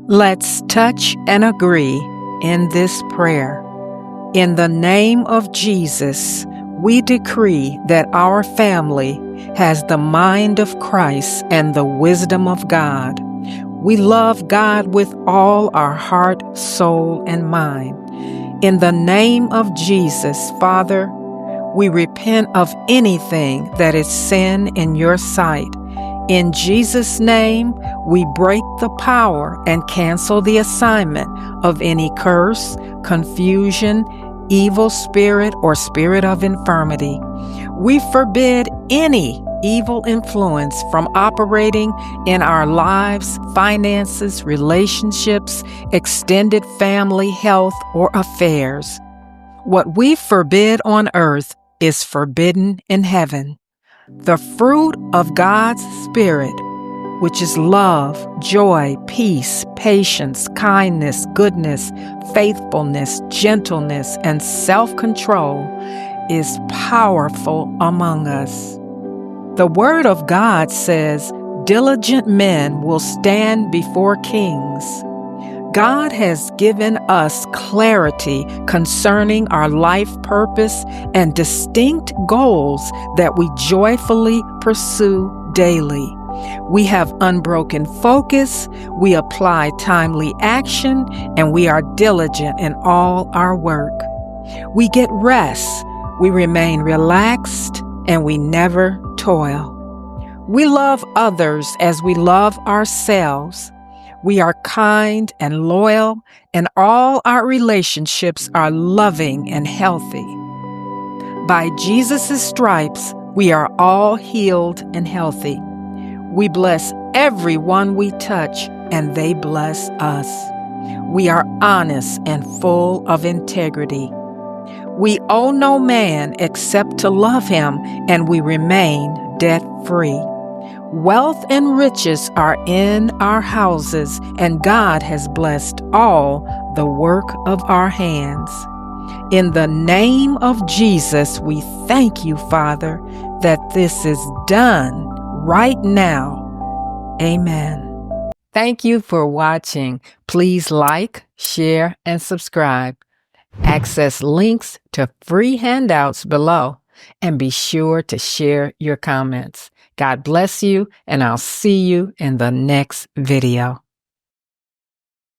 Let's touch and agree in this prayer. In the name of Jesus, we decree that our family has the mind of Christ and the wisdom of God. We love God with all our heart, soul, and mind. In the name of Jesus, Father, we repent of anything that is sin in your sight. In Jesus' name, we break the power and cancel the assignment of any curse, confusion, evil spirit, or spirit of infirmity. We forbid any evil influence from operating in our lives, finances, relationships, extended family, health, or affairs. What we forbid on earth is forbidden in heaven. The fruit of God's Spirit, which is love, joy, peace, patience, kindness, goodness, faithfulness, gentleness, and self-control, is powerful among us. The Word of God says, "Diligent men will stand before kings." God has given us clarity concerning our life purpose and distinct goals that we joyfully pursue daily. We have unbroken focus, we apply timely action, and we are diligent in all our work. We get rest, we remain relaxed, and we never toil. We love others as we love ourselves. We are kind and loyal, and all our relationships are loving and healthy. By Jesus' stripes, we are all healed and healthy. We bless everyone we touch, and they bless us. We are honest and full of integrity. We owe no man except to love him, and we remain debt-free. Wealth and riches are in our houses, and God has blessed all the work of our hands. In the name of Jesus, we thank you, Father, that this is done right now. Amen. Thank you for watching. Please like, share, and subscribe. Access links to free handouts below, and be sure to share your comments. God bless you, and I'll see you in the next video.